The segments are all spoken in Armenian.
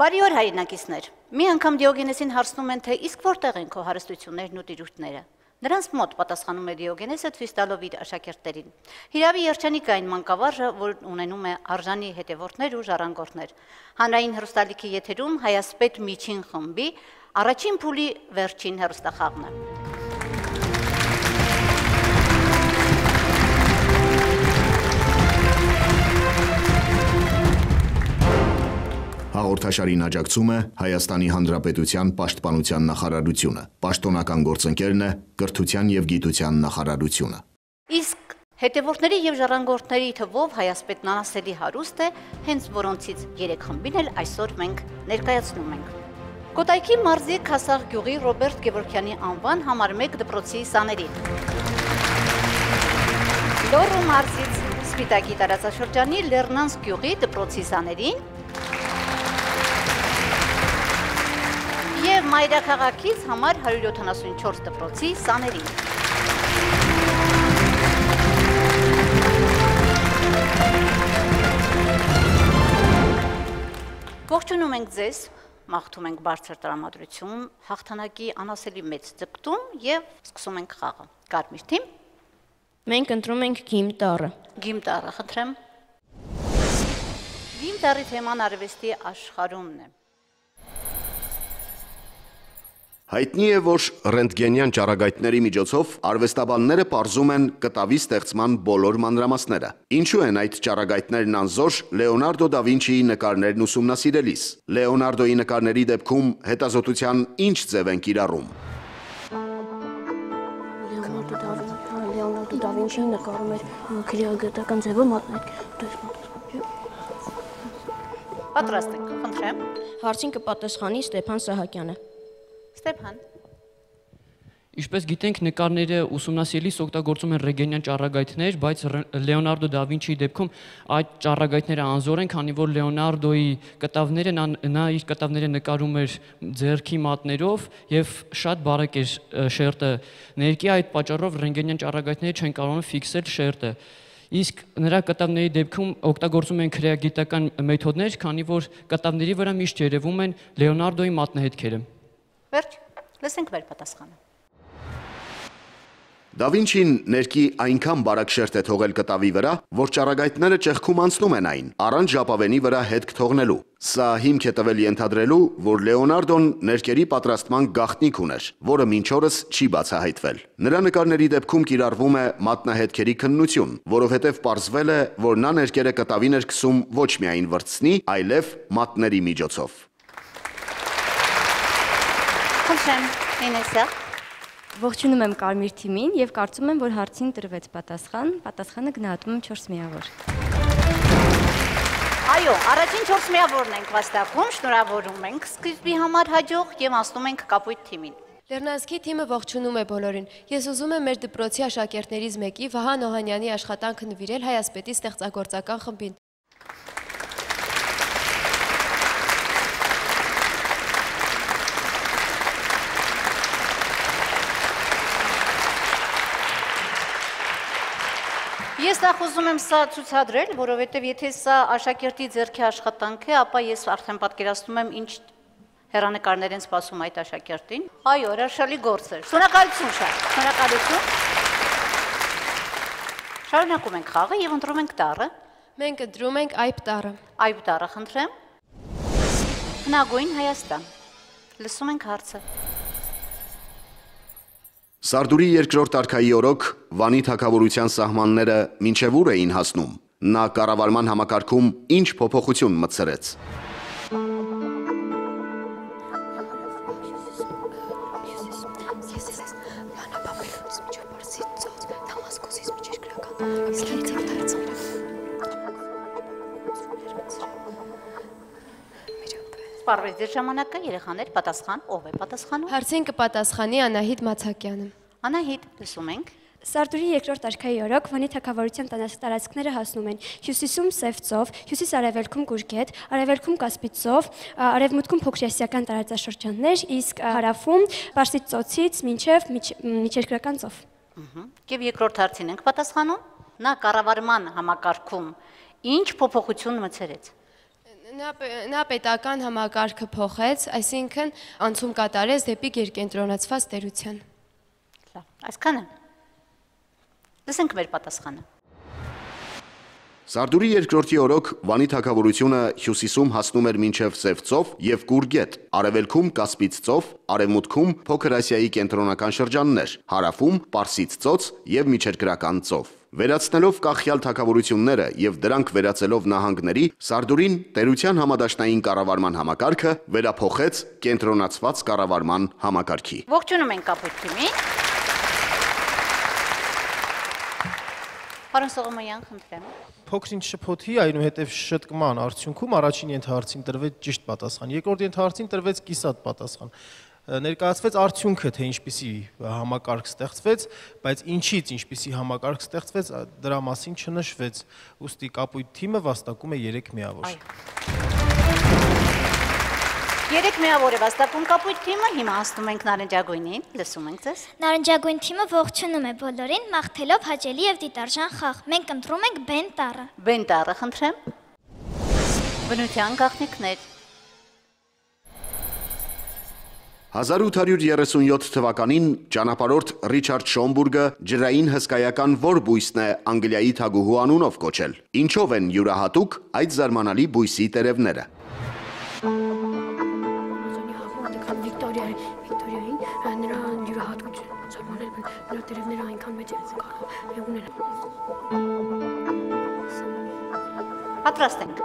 Բարի օր հայրենակիցներ, մի անգամ Դիոգենեսին հարցնում են, թե իսկ որտեղ են քո հարստություններն ու տիրույթները։ Նրանց մոտ պատասխանում է Դիոգենեսը ցույց տալով իր աշակերտներին։ Հիրավի երջանիկ այն մանկավարժը, որ ունենում է արժանի հետևորդներ ու ժառանգորդներ։ Հանրային հեռուստալիքի եթերում Հայասպետ միջին խմբի առաջին փուլի վերջին հեռուստախաղն է։ Հաղորդաշարին աջակցում է Հայաստանի Հանրապետության Պաշտպանության նախարարությունը, պաշտոնական գործընկերն է Կրթության և գիտության նախարարությունը։ Իսկ հետևորդների և ժառանգորդների թվով Հայասպետն անասելի հարուստ է, հենց որոնցից 3 խմբին էլ այսօր մենք ներկայացնում ենք։ Կոտայքի մարզի Քասաղ գյուղի Ռոբերտ Գևորգյանի անվան համար 1 դպրոցի սաներին։ Լոռու մարզից Սպիտակի տարածաշրջանի Լեռնանց գյուղի դպրոցի սաներին և Մայրաքաղաքից համար 174 դպրոցի սաներին։ Ողջունում ենք ձեզ, մաղթում ենք բարձր տրամադրություն, հաղթանակի անասելի մեծ ձգտում և սկսում ենք խաղը։ Կարմիր թիմ։ Մենք ընտրում ենք գիմ տառը։ Գիմ տառը, խնդրեմ։ Գիմ տառի թեման արվեստի աշխարհումն է։ Հայտնի է, որ ռենտգենյան ճառագայթների միջոցով արվեստաբանները պարզում են կտավի ստեղծման բոլոր մանրամասները։ Ինչու են այդ ճառագայթներն անզոր Լեոնարդո դա Վինչիի նկարներն ուսումնասիրելիս։ Լեոնարդոյի նկարների դեպքում հետազոտության ինչ ձև են կիրառում։ Լեոնարդո դա Վինչին նկարում էր քրեագետական ձևով Պատրաստ եք, խնդրեմ։ Հարցին կպատասխանի Ստեփան Սահակյանը։ Ստեփան։ Ինչպես գիտենք, նկարները ուսումնասիրելիս օգտագործում են ռենտգենյան ճառագայթներ, բայց Լեոնարդո դա Վինչիի դեպքում այդ ճառագայթները անզոր են, քանի որ Լեոնարդոյի կտավները նա իր կտավները նկարում էր ձեռքի մատներով եւ շատ բարակ էր շերտը ներկի, այդ պատճառով ռենտգենյան ճառագայթները չեն կարողանում ֆիքսել շերտը։ Իսկ նրա կտավների դեպքում օգտագործում են քրեագիտական մեթոդներ, քանի որ կտավների վրա միշտ երևում են Լեոնարդոյի մատնահետքերը։ Վերջ, լսենք մեր պատասխանը։ Դա Վինչին ներկի այնքան բարակ շերտ է թողել կտավի վրա, որ ճառագայթները ճեղքում անցնում են այն, առանց ժապավենի վրա հետք թողնելու։ Սա հիմք է տվել ենթադրելու, որ Լեոնարդոն ներկերի պատրաստման գաղտնիք ուներ, որը մինչ օրս չի բացահայտվել։ Նրա նկարների դեպքում կիրառվում է մատնահետքերի քննություն, որովհետև պարզվել է, որ նա ներկերը կտավին էր քսում ոչ միայն վրձնի, այլև մատների միջոցով։ Խնդրեմ, Ինեսա։ Ողջունում եմ Կարմիր թիմին և կարծում եմ, որ հարցին տրվեց պատասխան, պատասխանը գնահատում եմ 4 միավոր։ Այո, առաջին 4 միավորն ենք վաստակում, շնորհավորում ենք սկիզբի համար հաջող և անցնում ենք Կապույտ թիմին։ Լեռնանցքի թիմը ողջունում է բոլորին։ Ես ուզում եմ մեր դպրոցի աշակերտներից մեկի Վահան Օհանյանի աշխատանքը նվիրել Հայասպետի ստեղծագործական խմբին։ Ես նախ ուզում եմ սա ցուցադրել, որովհետև եթե սա աշակերտի ձեռքի աշխատանք է, ապա ես արդեն պատկերացնում եմ ինչ հեռանկարներ են սպասում այդ աշակերտին։ Այո, հրաշալի գործ էր։ Շնորհակալություն շատ։ Շնորհակալություն։ Շարունակում ենք խաղը եւ ընտրում ենք տառը։ Մենք ընտրում ենք այբ տառը։ Այբ տառը, խնդրեմ։ Հնագույն Հայաստան։ Լսում ենք հարցը։ Սարդուրի երկրորդ արքայի օրոք Վանի թագավորության սահմանները մինչև ուր էին հասնում։ Նա կառավարման համակարգում ինչ փոփոխություն մտցրեց։ Սպառվեց ձեր ժամանակը, երեխաներ, պատասխան, ով է պատասխանում։ Հարցին կպատասխանի Անահիտ Մացակյանը։ Անահիտ, լսում ենք։ Սարդուրի երկրորդ արքայի օրոք Վանի թագավորության տարածքները հասնում են հյուսիսում Սև ծով, հյուսիս-արևելքում Գուրգետ, արևելքում Կասպից ծով, արևմուտքում փոքրասիական տարածաշրջաններ, իսկ հարավում Պարսից ծոցից մինչև միջերկրական ծով։ Եվ երկրորդ հարցին ենք պատասխանում։ Նա կառավարման համակարգում ինչ փոփոխություն մտցրեց։ Նա պետական համակարգը փոխեց, այսինքն անցում կատարեց դեպի գերկենտրոնացված տերության։ Լավ, այսքանը։ Լսենք մեր պատասխանը։ Սարդուրի երկրորդի օրոք Վանի թագավորությունը հյուսիսում հասնում էր մինչև Սև ծով և Կուր գետ, արևելքում Կասպից ծով, արևմուտքում Փոքր Ասիայի կենտրոնական շրջաններ, հարավում Պարսից ծոց և միջերկրական ծով։ Վերացնելով կախյալ թագավորությունները և դրանք վերածելով նահանգների, Սարդուրին տերության համադաշնային կառավարման համակարգը վերափոխեց կենտրոնացված կառավարման համակարգի։ Ողջունում ենք Կապույտ թիմին։ Պարոն Սողոմոնյան, խնդրեմ։ Փոքրինչ շփոթի, այնուհետև շտկման արդյունքում առաջին ենթահարցին տրվեց ճիշտ պատասխան, երկրորդ ենթահարցին տրվեց կիսատ պատասխան։ Ներկայացվեց արդյունքը, թե ինչպիսի համակարգ ստեղծվեց, բայց ինչից ինչպիսի համակարգ ստեղծվեց, դրա մասին չնշվեց։ Ուստի Կապույտ թիմը վաստակում է 3 միավոր։ 3 միավոր է վաստակում Կապույտ թիմը, հիմա հասնում ենք նարնջագույնին, լսում ենք ձեզ։ Նարնջագույն թիմը ողջունում է բոլորին, մաղթելով հաճելի եւ դիտարժան խաղ։ Մենք ընտրում ենք Բեն տառը։ Բեն տառը, խնդրեմ։ Բնության գաղտնիքներ։ 1837 թվականին ճանապարհորդ Ռիչարդ Շոմբուրգը ջրային հսկայական որ բույսն է Անգլիայի թագուհու անունով կոչել։ Ինչով են յուրահատուկ այդ զարմանալի բույսի տերևները։ Վիկտորիային նրա յուրահատկություն զարմանալի նրա տերևները այնքան մեծ են կարող Պատրաստ ենք։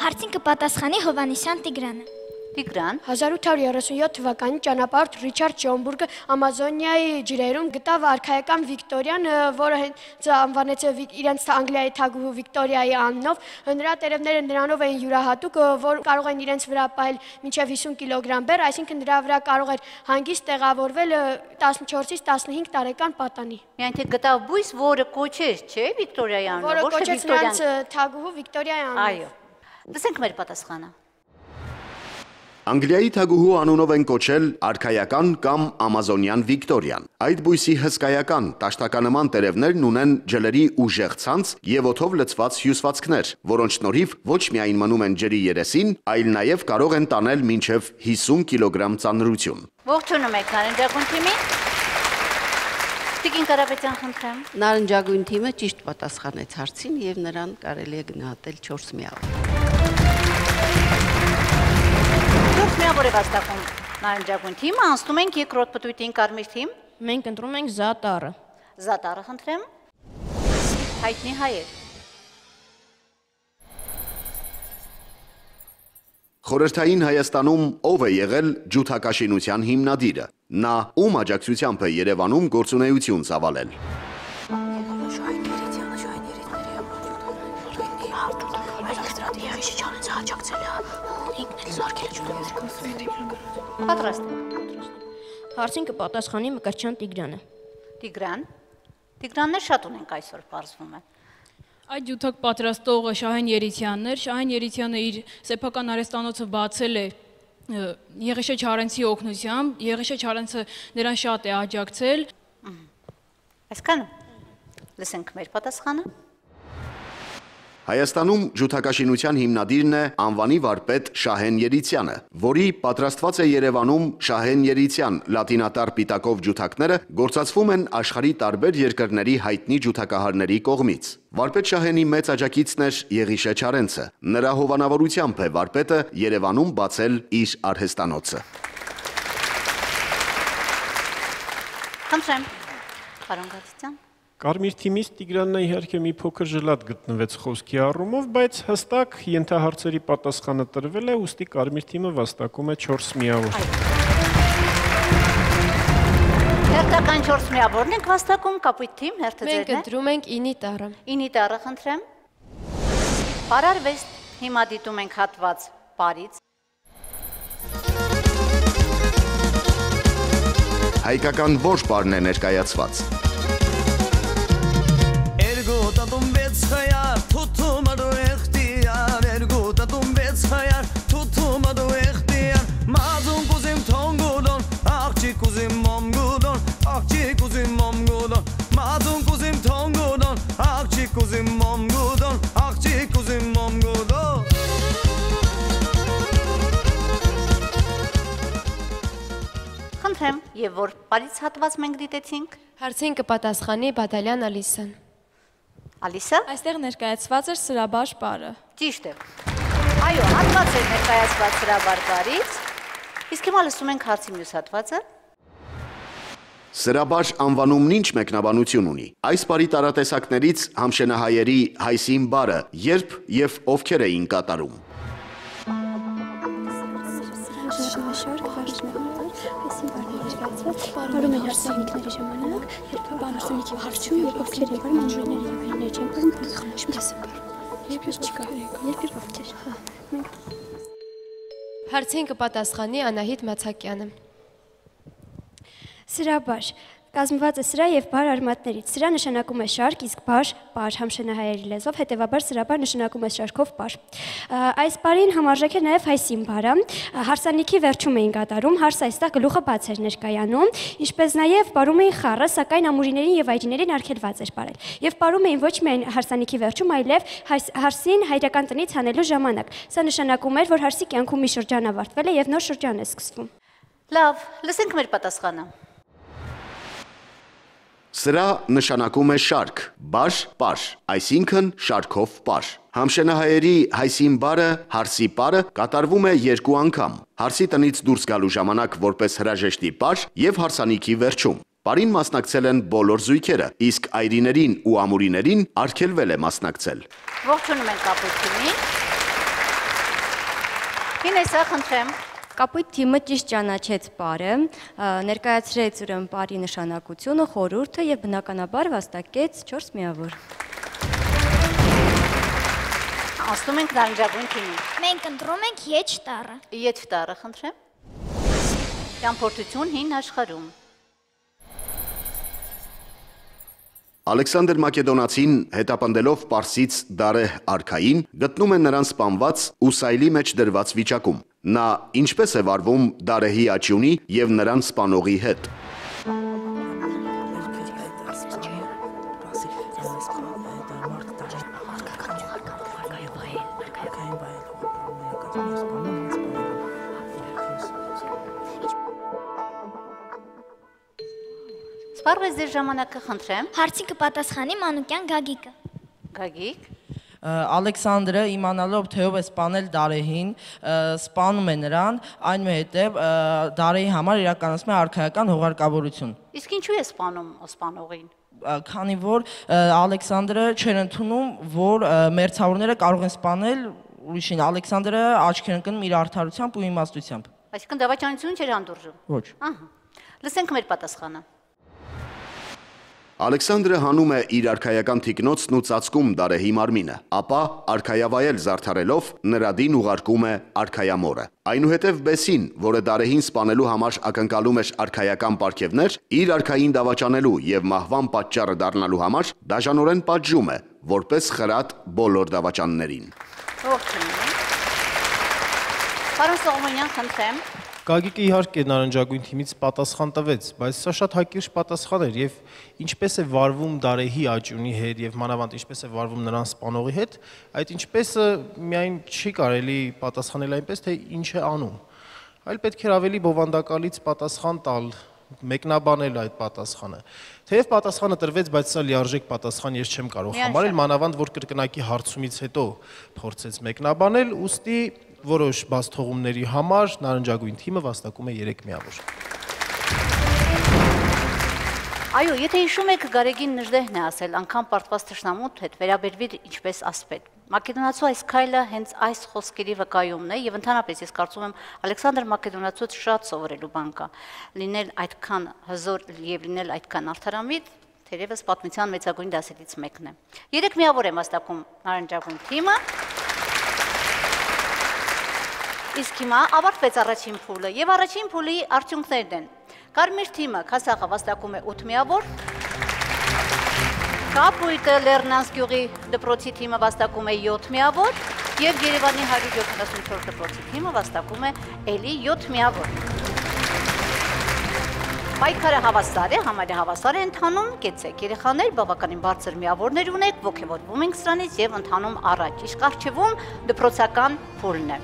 Հարցին կպատասխանի Հովանեսյան Տիգրանը։ Տիգրան։ 1837 թվականին ճանապարհորդ Ռիչարդ Շոմբուրգը Ամազոնիայի ջրերում գտավ արքայական Վիկտորիան, որը հենց անվանեց իրենց Անգլիայի թագուհու Վիկտորիայի անունով։ Նրա տերևները նրանով էին յուրահատուկ, որ կարող են իրենց վրա պահել մինչև 50 կիլոգրամ բեռ, այսինքն նրա վրա կարող էր հանգիստ տեղավորվել 14-ից 15 տարեկան պատանի։ Միայն թե գտավ բույս, որը կոչեց, չէ՞, Վիկտորիայի անունով, որը կոչեց նրանց թագուհու Վիկտորիայի անունով։ Այո։ Լսենք մեր պատասխանը։ Անգլիայի թագուհու անունով են կոչել արքայական կամ ամազոնյան Վիկտորիան։ Այդ բույսի հսկայական տաշտականման տերևներն ունեն ջլերի ուժեղ ցանց և օդով լցված հյուսվածքներ, որոնց շնորհիվ ոչ միայն մնում են ջրի երեսին, այլ նաև կարող են տանել մինչև 50 կիլոգրամ ծանրություն։ Ողջունում եք նարնջագույն թիմին։ Տիկին Կարապետյան, խնդրեմ։ Նարնջագույն թիմը ճիշտ պատասխանեց հարցին և նրան կարելի է գնահատել 4 միավոր։ 4 միավոր է վաստակում նարնջագույն թիմը, անցնում ենք երկրորդ պտույտին Կարմիր թիմ։ Մենք ընտրում ենք Զա տառը։ Զա տառը, խնդրեմ։ Հայտնի հայեր։ Խորհրդային Հայաստանում ով է եղել ջութակաշինության հիմնադիրը։ Նա ում աջակցությամբ է Երևանում գործունեություն ծավալել։ Պատրաստ ենք։ Հարցին կպատասխանի Մկրտչյան Տիգրանը։ Տիգրան։ Տիգրաններ շատ ունենք այսօր, պարզվում է։ Այդ ջութակ պատրաստողը Շահեն Երիցյանն էր։ Շահեն Երիցյանը իր սեփական արհեստանոցը բացել է Եղիշե Չարենցի օգնությամբ։ Եղիշե Չարենցը նրան շատ է աջակցել։ Այսքանը։ Լսենք մեր պատասխանը։ Հայաստանում ջութակաշինության հիմնադիրն է անվանի վարպետ Շահեն Երիցյանը, որի պատրաստված է Երևանում Շահեն Երիցյան լատինատար պիտակով ջութակները գործածվում են աշխարհի տարբեր երկրների հայտնի ջութակահարների կողմից։ Վարպետ Շահենի մեծ աջակիցն էր Եղիշե Չարենցը։ Նրա հովանավորությամբ է վարպետը Երևանում բացել իր արհեստանոցը։ Խնդրեմ, պարոն Գացյան։ Կարմիր թիմից Տիգրանն իհարկե մի փոքր ժլատ գտնվեց խոսքի առումով, բայց հստակ ենթահարցերի պատասխանը տրվել է, ուստի Կարմիր թիմը վաստակում է 4 միավոր։ Հերթական 4 միավորն ենք վաստակում, Կապույտ թիմ, հերթը ձերն է։ Մենք ընտրում ենք 9 տառը։ 9 տառը, խնդրեմ։ Պարարվեստ, հիմա դիտում ենք հատված պարից։ Հայկական ոչ պարն է ներկայացված։ խնդրեմ, եւ որ բարից հատված մենք դիտեցինք։ Հարցին կպատասխանի Բադալյան Ալիսան։ Ալիսա։ Այստեղ ներկայացված էր սրաբաշ պարը։ Ճիշտ է։ Այո, հատված է ներկայացված սրաբար բարից։ Իսկ հիմա լսում ենք հարցի մյուս հատվածը։ Սրաբաշ անվանումն ինչ մեկնաբանություն ունի։ Այս բարի տարատեսակներից համշենահայերի հայսին բարը երբ եւ ովքեր էին կատարում։ Բարում են հարսանիքների ժամանակ, երբ հարսանիքի հարցում, երբ ովքեր են բարում անժույգների եղերներ չեն բարում, պոլի խմաշ երբ չկա, երբ ովքեր։ Հարցին կպատասխանի Անահիտ Մացակյանը։ Սրաբաշ կազմված է սրա եւ բար արմատներից։ Սրա նշանակում է շարք, իսկ բար համշենահայերի լեզվով, հետեւաբար սրաբար նշանակում է շարքով բար։ Այս բարին համարժեք է նաեւ հայսին բարը։ Հարսանիքի վերջում էին կատարում, հարսը այստեղ գլուխը բաց էր ներկայանում, ինչպես նաեւ բարում էին խառը, սակայն ամուրիներին եւ այրիներին արգելված էր բարել։ Եվ բարում էին ոչ միայն հարսանիքի վերջում, այլև հարսին հայրական տնից հանելու ժամանակ։ Սա նշանակում էր, որ հարսի կյանքում մի շրջան ավարտվել է եւ նոր շրջան է սկսվում։ Լավ, լսենք մեր պատասխանը։ Սրա նշանակում է շարք, բար, այսինքն շարքով բար։ Համշենահայերի հայսին բարը, հարսի բարը կատարվում է երկու անգամ։ Հարսի տնից դուրս գալու ժամանակ որպես հրաժեշտի բար եւ հարսանիքի վերջում։ Բարին մասնակցել են բոլոր զույգերը, իսկ այրիներին ու ամուրիներին արգելվել է մասնակցել։ Ողջունում ենք կապույտ թիմին։ Ինեսա, խնդրեմ։ Կապույտ թիմը ճիշտ ճանաչեց պարը, ներկայացրեց ուրեմն պարի նշանակությունը, խորհուրդը եւ բնականաբար վաստակեց 4 միավոր։ Ասում ենք նարնջագույն թիմին։ Մենք ընտրում ենք եջ տառը։ Եջ տառը, խնդրեմ։ Ճամփորդություն հին աշխարհում։ Ալեքսանդր Մակեդոնացին հետապնդելով Պարսից Դարեհ արքային գտնում է նրան սպանված ու սայլի մեջ դրված վիճակում։ Նա ինչպես է վարվում Դարեհի աճյունի եւ նրան սպանողի հետ։ Սպառվեց ձեր ժամանակը, խնդրեմ։ Հարցի կպատասխանի Մանուկյան Գագիկը։ Գագիկ։ Ալեքսանդրը իմանալով թե ով է սպանել Դարեհին, սպանում է նրան, այնուհետև Դարեհի համար իրականացնում է արքայական հողարկավորություն։ Իսկ ինչու է սպանում սպանողին։ Քանի որ Ալեքսանդրը չէր ընդունում, որ մերձավորները կարող են սպանել ուրիշին, Ալեքսանդրը աչքեր ընկնում իր արդարությամբ ու իմաստությամբ։ Այսինքն դավաճանություն չէր անդուրժում։ Ոչ։ Ահա։ Լսենք մեր պատասխանը։ Ալեքսանդրը հանում է իր արքայական թիկնոցն ու ծածկում Դարեհի մարմինը, ապա արքայավայել զարդարելով նրա դին ուղարկում է արքայամորը։ Այնուհետև Բեսին, որը Դարեհին սպանելու համար ակնկալում էր արքայական պարգևներ, իր արքային դավաճանելու եւ մահվան պատճառը դառնալու համար դաժանորեն պատժում է, որպես խրատ բոլոր դավաճաններին։ Ողջույն։ Պարոն Սողոմոնյան, խնդրեմ։ Գագիկը իհարկե նարնջագույն թիմից պատասխան տվեց, բայց սա շատ հակիրճ պատասխան էր եւ ինչպես է վարվում Դարեհի աճյունի հետ եւ մանավանդ ինչպես է վարվում նրան սպանողի հետ, այդ ինչպեսը միայն չի կարելի պատասխանել այնպես, թե ինչ է անում, այլ պետք է ավելի բովանդակալից պատասխան տալ, մեկնաբանել այդ պատասխանը։ Թեև պատասխանը տրվեց, բայց սա լիարժեք պատասխան ես չեմ կարող համարել, մանավանդ որ կրկնակի հարցումից հետո փորձեց մեկնաբանել, ուստի որոշ բաց թողումների համար նարնջագույն թիմը վաստակում է 3 միավոր։ Այո, եթե հիշում եք, Գարեգին Նժդեհն է ասել, անգամ պարտված թշնամուտ հետ վերաբերվիր ինչպես ասպետ։ Մակեդոնացու այս քայլը հենց այս խոսքերի վկայումն է եւ ընդհանրապես ես կարծում եմ Ալեքսանդր Մակեդոնացուց շատ սովորելու բան կա։ Լինել այդքան հզոր եւ լինել այդքան արդարամիտ, թերևս պատմության մեծագույն դասերից մեկն է։ 3 միավոր է վաստակում նարնջագույն թիմը։ Իսկ հիմա ավարտվեց առաջին փուլը եւ առաջին փուլի արդյունքներն են։ Կարմիր թիմը Քասախը վաստակում է 8 միավոր։ Կապույտը Լեռնանց գյուղի դպրոցի թիմը վաստակում է 7 միավոր եւ Երևանի 174 դպրոցի թիմը վաստակում է էլի 7 միավոր։ Պայքարը հավասար է, համարյա հավասար է ընթանում, կեցեք երեխաներ, բավականին բարձր միավորներ ունեք, ոգևորվում ենք սրանից եւ ընթանում առաջ։ Իսկ առջևում դպրոցական փուլն է։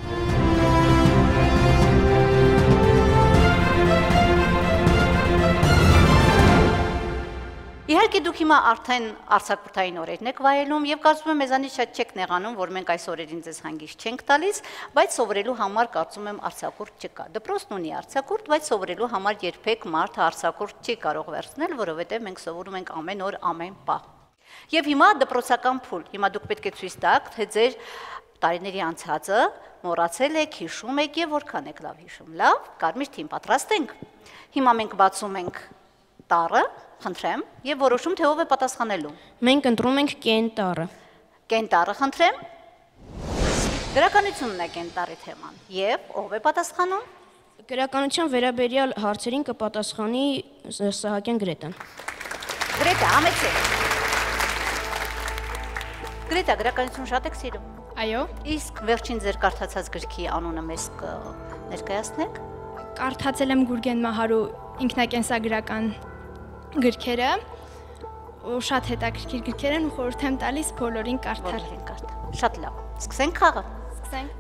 Իհարկե դուք հիմա արդեն արձակուրդային օրերն եք վայելում եւ կարծում եմ մեզանից շատ չեք նեղանում, որ մենք այս օրերին ձեզ հանգիստ չենք տալիս, բայց սովորելու համար կարծում եմ արձակուրդ չկա։ Դպրոցն ունի արձակուրդ, բայց սովորելու համար երբեք մարդը արձակուրդ չի կարող վերցնել, որովհետեւ մենք սովորում ենք ամեն օր, ամեն պահ։ Եվ հիմա դպրոցական փուլ, հիմա դուք պետք է ցույց տաք, թե ձեր տարիների անցածը մոռացել եք, հիշում եք եւ որքան եք լավ հիշում։ Լավ, կարմիր թիմ պատրաստ ենք։ Հիմա մենք բացում ենք տառը, խնդրեմ, եւ որոշում թե ով է պատասխանելու։ Մենք ընտրում ենք կենտառը։ Կենտառը, խնդրեմ։ Գրականությունն է կենտառի թեման։ Եվ ով է պատասխանում։ Գրականության վերաբերյալ հարցերին կպատասխանի Սահակյան Գրետան։ Գրետա, համեցեք։ Գրետա, գրականություն շատ եք սիրում։ Այո։ Իսկ վերջին ձեր կարդացած գրքի անունը մեզ ներկայացնեք։ Կարդացել եմ Գուրգեն Մահարու ինքնակենսագրական գրքերը, ու շատ հետաքրքիր գրքեր են ու խորհուրդ եմ տալիս բոլորին կարդալ։ Շատ լավ։ Սկսենք խաղը։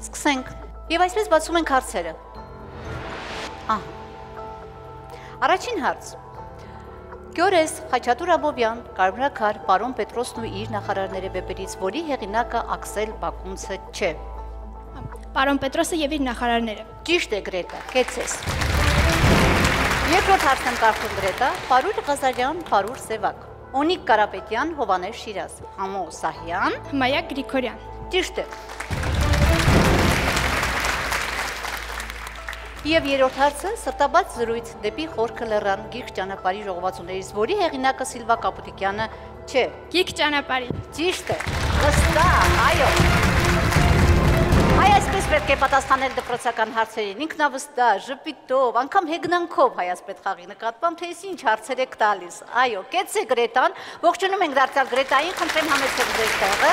Սկսենք։ Եվ այսպես բացում ենք հարցերը։ Առաջին հարց։ Գյորես Խաչատուր Աբովյան, Կարմրաքար, պարոն Պետրոսն ու իր նախարարները վեպերից, որի հեղինակը Աքսել Բակունցը չէ։ Պարոն Պետրոսը եւ իր նախարարները։ Ճիշտ է, Գրետա, կեցես։ Երկրորդ հարցն եմ կարդում, Գրետա, Պարուր Ղազարյան, Պարուր Սևակ, Օնիկ Կարապետյան, Հովանես Շիրազ, Համո Սահյան, Մայա Գրիգորյան։ Ճիշտ է։ Եվ երրորդ հարցը սրտաբաց զրույց դեպի Խորքը լեռան գիրք ճանապարհի ժողովածուներից, որի հեղինակը Սիլվա Կապուտիկյանը չէ։ Գիրք ճանապարհի։ Ճիշտ է։ Վստահ, այո։ Այ այսպես պետք է պատասխանել դպրոցական հարցերին, ինքնավստահ, ժպիտով, անգամ հեգնանքով հայասպետ խաղի նկատմամբ, թե ինչ հարցեր եք տալիս։ Այո, կեցե Գրետան, ողջունում ենք դարձյալ Գրետային, խնդրեմ համեցեք ձեր տեղը։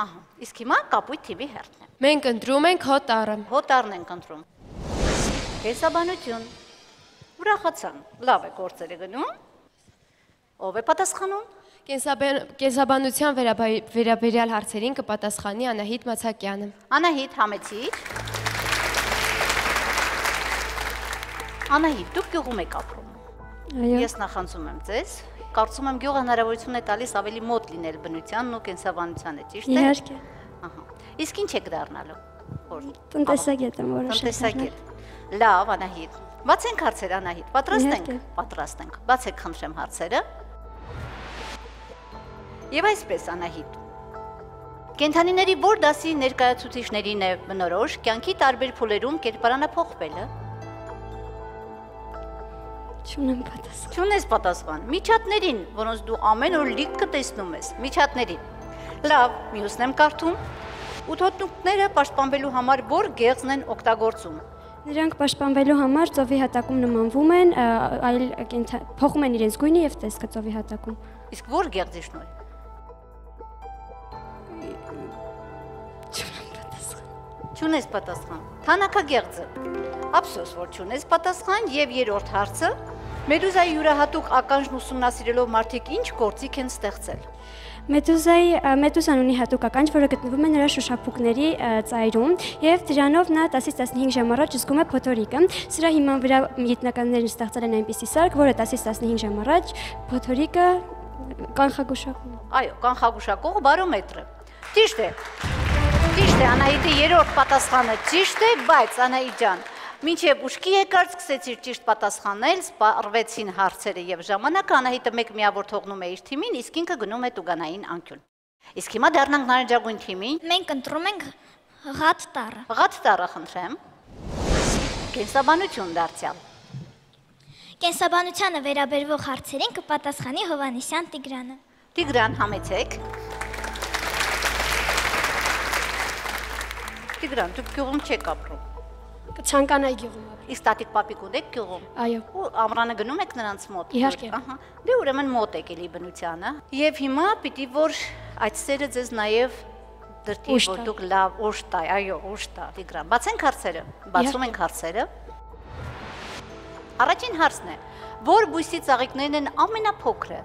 Ահա, իսկ հիմա Կապույտ TV հերթն է։ Մենք ընտրում ենք հո տառը։ Հո տառն ենք ընտրում։ Կենսաբանություն։ Ուրախացան։ Լավ է, գործերը գնում։ Ով է պատասխանում։ Կենսաբանության վերաբերյալ հարցերին կպատասխանի Անահիտ Մացակյանը։ Անահիտ, համեցիր։ Անահիտ, դուք գյուղում եք ապրում։ Այո։ Ես նախանձում եմ ձեզ։ Կարծում եմ գյուղը հնարավորություն է տալիս ավելի մոտ լինել բնությանն ու կենսաբանությանը, ճիշտ է։ Իհարկե։ Ահա։ Իսկ ինչ եք դառնալու։ Տնտեսագետ եմ որոշել։ Տնտեսագետ։ Լավ, Անահիտ։ Բացենք հարցերը, Անահիտ։ Պատրաստ ենք։ Պատրաստ ենք։ Բացեք, խնդրեմ, հարցերը։ Եվ այսպես, Անահիտ։ Կենդանիների որ դասի ներկայացուցիչներին է բնորոշ կյանքի տարբեր փուլերում կերպարանափոխվելը։ Չունեմ պատասխան։ Չունես պատասխան։ Միջատներին, որոնց դու ամեն օր լիքը տեսնում ես, միջատներին։ Լավ, մյուսն եմ կարդում։ Ութոտնուկները պաշտպանվելու համար որ գեղձն են օգտագործում։ Նրանք պաշտպանվելու համար ծովի հատակում նմանվում են, այլ փոխում են իրենց գույնը եւ տեսքը ծովի հատակում։ Իսկ որ գեղձի շնորհիվ։ Չունես պատասխան։ Թանաքագեղձը։ Ափսոս, որ չունես պատասխան եւ երրորդ հարցը։ Մեդուզայի յուրահատուկ ականջն ուսումնասիրելով մարդիկ ինչ գործիք են ստեղծել։ Մեդուզան ունի հատուկ ականջ, որը գտնվում է նրա շոշափուկների ծայրում եւ դրանով նա 10-ից 15 ժամ առաջ զգում է փոթորիկը։ Սրա հիման վրա գիտնականներն ստեղծել են այնպիսի սարք, որը 10-ից 15 ժամ առաջ փոթորիկը կանխագուշակում է։ Այո, կանխագուշակող բարոմետրը։ Ճիշտ է։ Ճիշտ է, Անահիտի երրորդ պատասխանը ճիշտ է, բայց Անահիտ ջան, մինչև ուշքի եկար, սկսեցիր ճիշտ պատասխանել, սպառվեցին հարցերը եւ ժամանակը, Անահիտը մեկ միավոր թողնում է իր թիմին, իսկ ինքը գնում է տուգանային անկյուն։ Իսկ հիմա դառնանք նարնջագույն թիմին։ Մենք ընտրում ենք ղադ տառը։ Ղադ տառը, խնդրեմ։ Կենսաբանություն դարձյալ։ Կենսաբանությանը վերաբերվող հարցերին կպատասխանի Հովանեսյան Տիգրանը։ Տիգրան, համեցեք։ Տիգրան, դուք գյուղում չեք ապրում։ Կցանկանայի գյուղում ապրել։ Իսկ տատիկ պապիկ ունեք գյուղում։ Այո։ Ու ամռանը գնում եք նրանց մոտ։ Իհարկե։ Ահա։ Դե ուրեմն մոտ եք էլի բնությանը։ Եվ հիմա պիտի որ այդ սերը ձեզ նաև դրտի, որ դուք լավ ուշ տա, այո, ուշ տա, Տիգրան։ Բացենք հարցերը։ Բացում ենք հարցերը։ Առաջին հարցն է. որ բույսի ծաղիկներն են ամենափոքրը։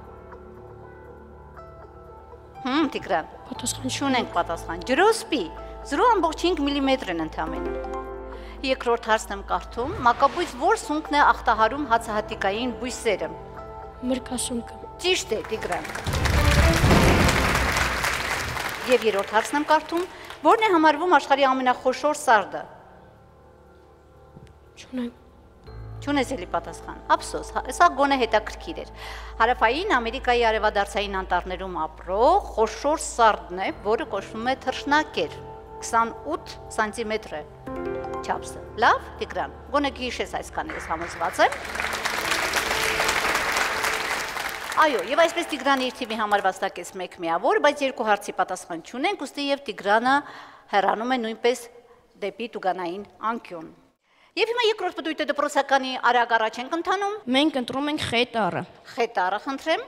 Տիգրան։ Պատասխան չունենք պատասխան։ Ջրոսպի 0.5 մմ են ընդամենը։ Երկրորդ հարցն եմ կարդում. մակաբույծ որ սունկն է ախտահարում հացահատիկային բույսերը։ Մրգասունկը։ Ճիշտ է, Տիգրան։ Եվ երրորդ հարցն եմ կարդում. որն է համարվում աշխարհի ամենախոշոր սարդը։ Չունեմ։ Չունես էլի պատասխան։ Ափսոս, սա գոնե հետաքրքիր էր։ Հարավային Ամերիկայի արևադարձային անտառներում ապրող խոշոր սարդն է, որը կոչվում է թռչնակեր։ 28 սանտիմետր է չափսը։ Լավ, Տիգրան, գոնե գիշես այսքան ես համոզված եմ։ Այո, եւ այսպես Տիգրանը իր թիմի համար վաստակեց 1 միավոր, բայց 2 հարցի պատասխան չունենք, ուստի եւ Տիգրանը հեռանում է նույնպես դեպի տուգանային անկյուն։ Եվ հիմա երկրորդ պտույտը դպրոցականի արագ առաջ ենք ընթանում։ Մենք ընտրում ենք Խ տառը։ Խ տառը խնդրեմ։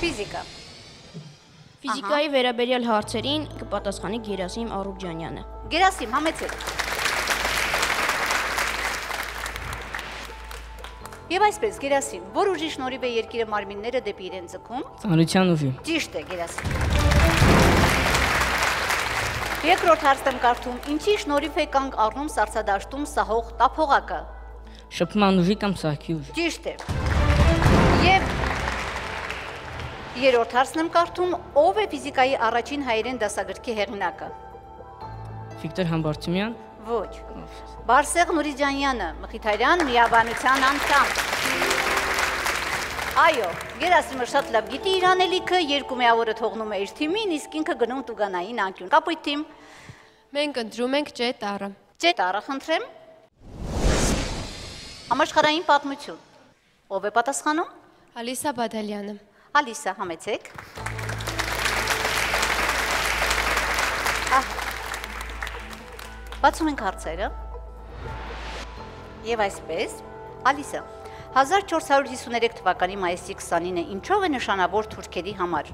Ֆիզիկա։ Ֆիզիկայի վերաբերյալ հարցերին կպատասխանի Գերասիմ Արուբջանյանը։ Գերասիմ, համեցեք։ Եվ այսպես, Գերասիմ, որ ուժի շնորհիվ է երկիրը մարմինները դեպի իրեն ձգում։ Ծանրության ուժի։ Ճիշտ է, Գերասիմ։ Երկրորդ հարցն եմ կարդում. ինչի շնորհիվ է կանգ առնում սառցադաշտում սահող տափողակը։ Շփման ուժի կամ սահքի ուժի։ Ճիշտ է։ Եվ երրորդ հարցն եմ կարդում. ով է ֆիզիկայի առաջին հայերեն դասագրքի հեղինակը։ Վիկտոր Համբարձումյան։ Ոչ։ Բարսեղ Նուրիջանյանը, Մխիթարյան միաբանության անդամ։ Այո, Գերասիմը շատ լավ գիտի իր անելիքը, 2 միավորը թողնում է իր թիմին, իսկ ինքը գնում տուգանային անկյուն։ Կապույտ թիմ։ Մենք ընտրում ենք Չ տառը։ Չ տառը խնդրեմ։ Համաշխարհային պատմություն։ Ով է պատասխանում։ Ալիսա Բադալյանը։ Ալիսա, համեցեք։ Բացում ենք հարցերը։ Եվ այսպես, Ալիսա, 1453 թվականի մայիսի 29-ը ինչով է նշանավոր թուրքերի համար։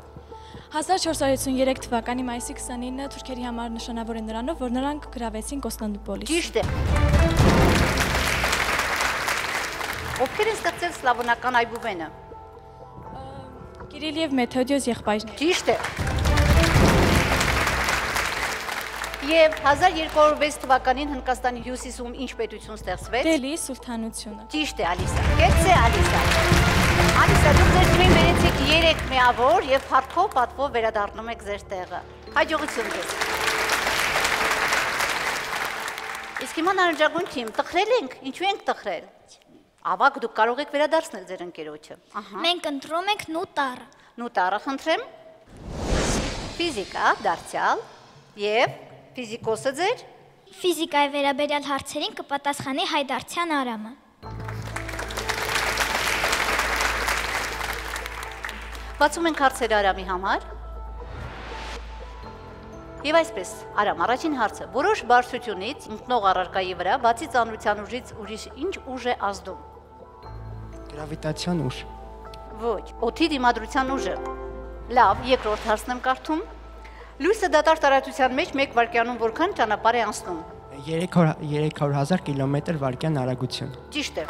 1453 թվականի մայիսի 29-ը թուրքերի համար նշանավոր է նրանով, որ նրանք գրավեցին Կոստանդնուպոլիս։ Ճիշտ է։ Ովքեր են ստեղծել սլավոնական այբուբենը։ Կիրիլ եւ Մեթոդիոս եղբայրներ։ Ճիշտ է։ Եվ 1206 թվականին Հնդկաստանի հյուսիսում ինչ պետություն ստեղծվեց։ Դելհի սուլթանությունը։ Ճիշտ է, Ալիսա։ Կեցցե, Ալիսա։ Ալիսա, դուք ձեր թիմին վերեցիք 3 միավոր եւ փառքով պատվով վերադառնում եք ձեր տեղը։ Հաջողություն ձեզ։ Իսկ հիմա նարնջագույն թիմ, տխրել ենք, ինչու ենք տխրել։ Ավակ դուք կարող եք վերադարձնել ձեր ընկերոջը։ Մենք ընտրում ենք Նու տառը։ Նու տառը խնդրեմ։ Ֆիզիկա, դարձյալ եւ ֆիզիկոսը ձեր։ Ֆիզիկայի վերաբերյալ հարցերին կպատասխանի Հայդարցյան Արամը։ Բացում ենք հարցերը Արամի համար։ Եվ այսպես, Արամ, առաջին հարցը. որոշ բարձրությունից ընկնող առարկայի վրա, բացի ծանրության ուժից, ուրիշ ինչ ուժ է ազդում։ Գրավիտացիոն ուժ։ Ոչ, օդի դիմադրության ուժը։ Լավ, երկրորդ հարցն եմ կարդում։ Լույսը դատարկ տարածության մեջ 1 վայրկյանում որքան ճանապարհ է անցնում։ 300,000 կիլոմետր վայրկյան արագություն։ Ճիշտ է։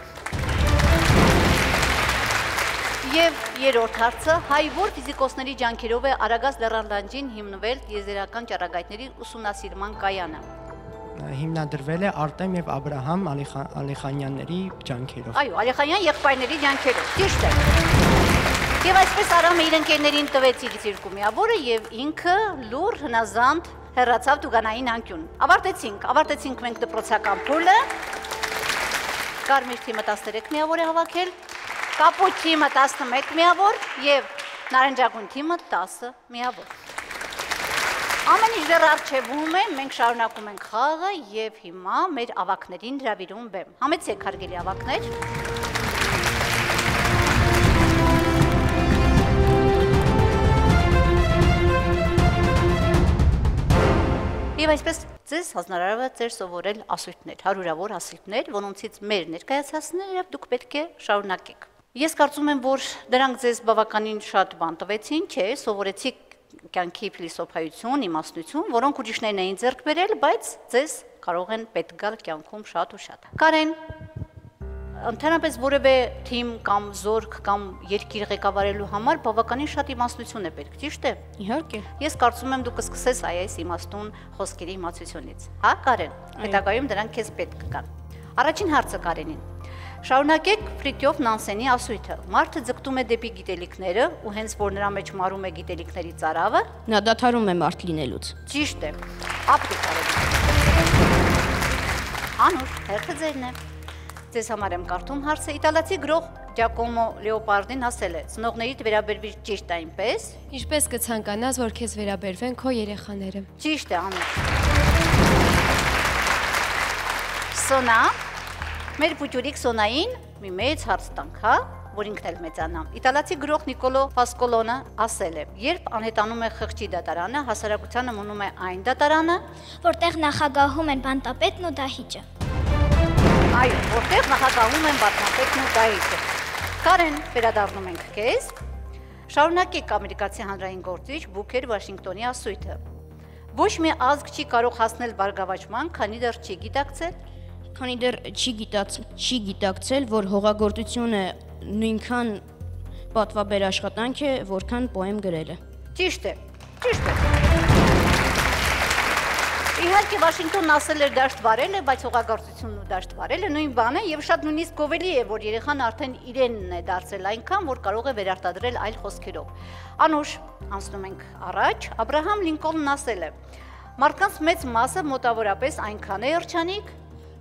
Եվ երրորդ հարցը, հայ որ ֆիզիկոսների ջանքերով է Արագած լեռան լանջին հիմնվել տիեզերական ճառագայթների ուսումնասիրման կայանը։ Հիմնադրվել է Արտեմ եւ Աբրահամ Ալիխանյանների ջանքերով։ Այո, Ալիխանյան եղբայրների ջանքերով։ Ճիշտ է։ Եվ այսպես Արամը իր ընկերներին տվեց իր 2 միավորը եւ ինքը լուր հնազանդ հեռացավ տուգանային անկյուն։ Ավարտեցինք մենք դպրոցական փուլը։ Կարմիր թիմը 13 միավոր է հավաքել, կապույտ թիմը 11 միավոր եւ նարնջագույն թիմը 10 միավոր։ Ամեն ինչ դեռ առջևում է, մենք շարունակում ենք խաղը եւ հիմա մեր ավակներին հրավիրում բեմ։ Համեցեք հարգելի ավակներ։ Եվ այսպես ձեզ հանրարարව ձեր սովորել ասույթներ, հարյուրավոր ասույթներ, որոնցից մեր ներկայացածները եւ դուք պետք է շարունակեք։ Ես կարծում եմ, որ դրանք ձեզ բավականին շատ բան տվեցին, չէ, սովորեցիք կյանքի փիլիսոփայություն, իմաստնություն, որոնք ուրիշներն էին ձեռք բերել, բայց ձեզ կարող են պետք գալ կյանքում շատ ու շատ։ Կարեն, Ընդհանրապես որևէ թիմ կամ զորք կամ երկիր ղեկավարելու համար բավականին շատ իմաստություն է պետք, ճիշտ է։ Իհարկե։ Ես կարծում եմ դու կսկսես այս իմաստուն խոսքերի իմացությունից։ Հա, Կարեն, հետագայում դրանք քեզ պետք կգան։ Առաջին հարցը Կարենին։ Շարունակեք Ֆրիտյոֆ Նանսենի ասույթը։ Մարդը ձգտում է դեպի գիտելիքները ու հենց որ նրա մեջ մարում է գիտելիքների ծարավը, նա դադարում է մարդ լինելուց։ Ճիշտ է։ Ապրի Կարեն։ Անուշ, հերթը ձերն է։ Ձեզ համար եմ կարդում հարցը։ Իտալացի գրող Ջակոմո Լեոպարդին ասել է. «Ծնողներիդ վերաբերվիր ճիշտ այնպես, ինչպես կցանկանաս, որ քեզ վերաբերվեն քո երեխաները»։ Ճիշտ է, Անուշ։ Սոնա, մեր փուճուրիկ Սոնային մի մեծ հարց տանք, հա, որ ինքն էլ մեծանա։ Իտալացի գրող Նիկոլո Պասկոլոնը ասել է. «Երբ անհետանում է խղճի դատարանը, հասարակությանը մնում է այն դատարանը, որտեղ նախագահում են բանտապետն ու դահիճը»։ Այո, որտեղ նախագահում են բանտապետն ու դահիճը։ Կարեն, վերադառնում ենք քեզ։ Շարունակեք ամերիկացի հանրային գործիչ Բուքեր Վաշինգտոնի ասույթը։ Ոչ մի ազգ չի կարող հասնել բարգավաճման, քանի դեռ չի գիտակցել։ Քանի դեռ չի գիտակցել, որ հողագործությունը նույնքան պատվաբեր աշխատանք է, որքան պոեմ գրել է։ Ճիշտ է, ճիշտ է։ Իհարկե Վաշինգտոնն ասել էր դաշտ վարել է, բայց հողագործությունն ու դաշտ վարելը նույն բան է եւ շատ նույնիսկ գովելի է, որ երեխան արդեն իրենն է դարձել այնքան, որ կարող է վերարտադրել այլ խոսքերով։ Անուշ, անցնում ենք առաջ, Աբրահամ Լինկոլնն ասել է. «Մարդկանց մեծ մասը մոտավորապես այնքան է երջանիկ,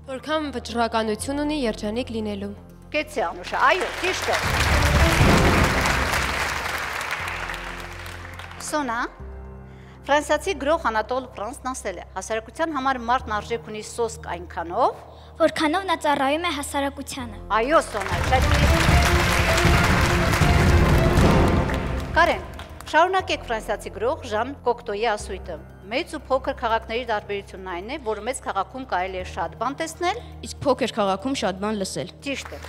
որքան վճռականություն ունի երջանիկ լինելու»։ Կեցի Անուշը, այո, ճիշտ է։ Սոնա, ֆրանսիացի գրող Անատոլ Ֆրանսն ասել է. «Հասարակության համար մարդն արժեք ունի սոսկ այնքանով, որքանով նա ծառայում է հասարակությանը»։ Այո, Սոնա, շատ Կարեն, շարունակեք ֆրանսիացի գրող Ժան Կոկտոյի ասույթը։ Մեծ ու փոքր քաղաքների տարբերությունն այն է, որ մեծ քաղաքում կարելի է շատ բան տեսնել, իսկ փոքր քաղաքում շատ բան լսել։ Ճիշտ է։